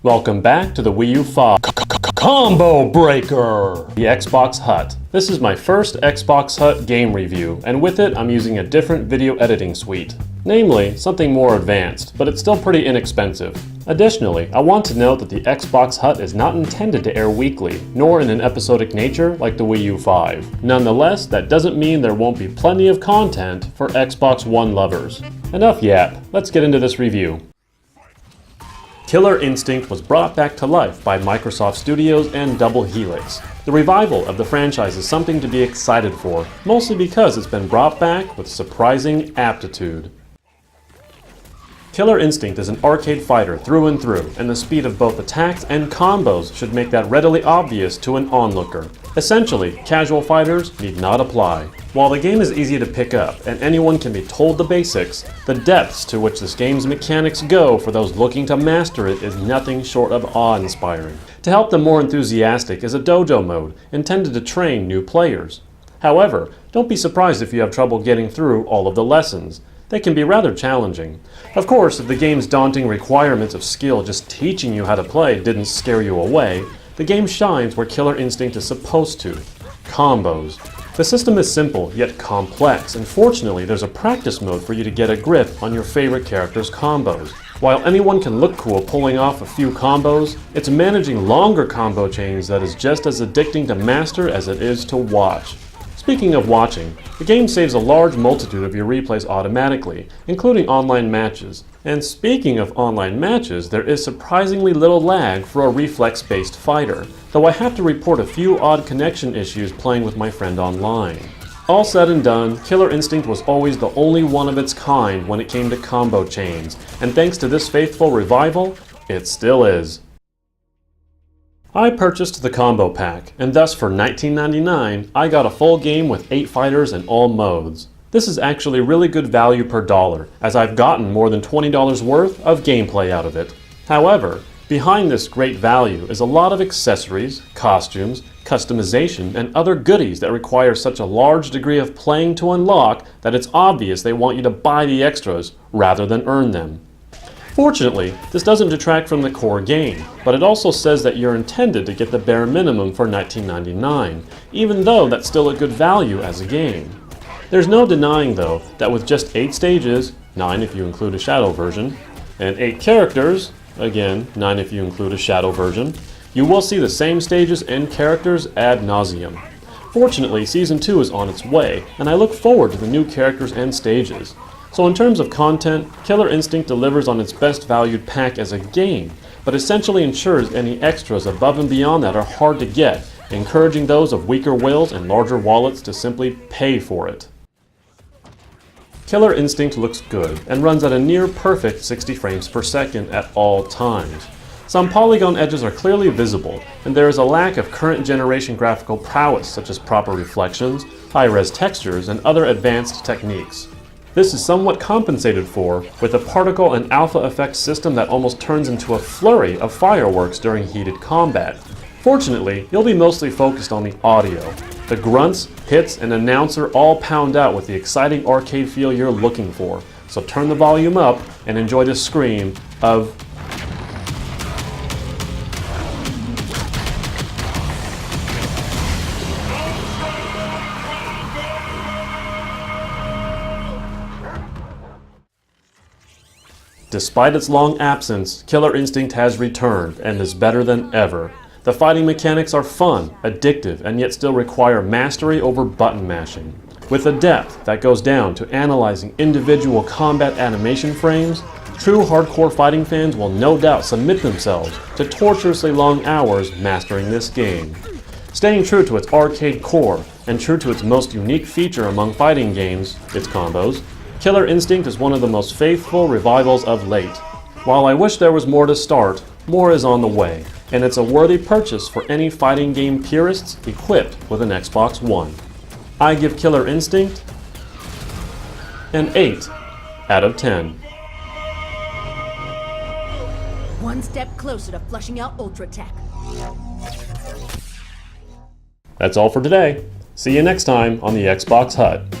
Welcome back to the Wii U 5 Combo Breaker! The Xbox Hut. This is my first Xbox Hut game review, and with it I'm using a different video editing suite. Namely, something more advanced, but it's still pretty inexpensive. Additionally, I want to note that the Xbox Hut is not intended to air weekly, nor in an episodic nature like the Wii U 5. Nonetheless, that doesn't mean there won't be plenty of content for Xbox One lovers. Enough yap, let's get into this review. Killer Instinct was brought back to life by Microsoft Studios and Double Helix. The revival of the franchise is something to be excited for, mostly because it's been brought back with surprising aptitude. Killer Instinct is an arcade fighter through and through, and the speed of both attacks and combos should make that readily obvious to an onlooker. Essentially, casual fighters need not apply. While the game is easy to pick up, and anyone can be told the basics, the depths to which this game's mechanics go for those looking to master it is nothing short of awe-inspiring. To help the more enthusiastic is a dojo mode, intended to train new players. However, don't be surprised if you have trouble getting through all of the lessons. They can be rather challenging. Of course, if the game's daunting requirements of skill just teaching you how to play didn't scare you away, the game shines where Killer Instinct is supposed to. Combos. The system is simple, yet complex, and fortunately there's a practice mode for you to get a grip on your favorite character's combos. While anyone can look cool pulling off a few combos, it's managing longer combo chains that is just as addicting to master as it is to watch. Speaking of watching, the game saves a large multitude of your replays automatically, including online matches. And speaking of online matches, there is surprisingly little lag for a reflex-based fighter, though I have to report a few odd connection issues playing with my friend online. All said and done, Killer Instinct was always the only one of its kind when it came to combo chains, and thanks to this faithful revival, it still is. I purchased the combo pack, and thus for $19.99, I got a full game with 8 fighters in all modes. This is actually really good value per dollar, as I've gotten more than $20 worth of gameplay out of it. However, behind this great value is a lot of accessories, costumes, customization, and other goodies that require such a large degree of playing to unlock that it's obvious they want you to buy the extras rather than earn them. Fortunately, this doesn't detract from the core game, but it also says that you're intended to get the bare minimum for $19.99, even though that's still a good value as a game. There's no denying though that with just 8 stages, 9 if you include a shadow version, and 8 characters, again 9 if you include a shadow version, you will see the same stages and characters ad nauseum. Fortunately, Season 2 is on its way, and I look forward to the new characters and stages. So in terms of content, Killer Instinct delivers on its best valued pack as a game, but essentially ensures any extras above and beyond that are hard to get, encouraging those of weaker wills and larger wallets to simply pay for it. Killer Instinct looks good and runs at a near perfect 60 frames per second at all times. Some polygon edges are clearly visible, and there is a lack of current generation graphical prowess such as proper reflections, high-res textures, and other advanced techniques. This is somewhat compensated for with a particle and alpha effect system that almost turns into a flurry of fireworks during heated combat. Fortunately, you'll be mostly focused on the audio. The grunts, hits, and announcer all pound out with the exciting arcade feel you're looking for, so turn the volume up and enjoy the scream of Despite its long absence, Killer Instinct has returned and is better than ever. The fighting mechanics are fun, addictive, and yet still require mastery over button mashing. With a depth that goes down to analyzing individual combat animation frames, true hardcore fighting fans will no doubt submit themselves to torturously long hours mastering this game. Staying true to its arcade core and true to its most unique feature among fighting games, its combos, Killer Instinct is one of the most faithful revivals of late. While I wish there was more to start, more is on the way, and it's a worthy purchase for any fighting game purists equipped with an Xbox One. I give Killer Instinct an 8 out of 10. One step closer to flushing out Ultra Tech. That's all for today. See you next time on the Xbox Hut.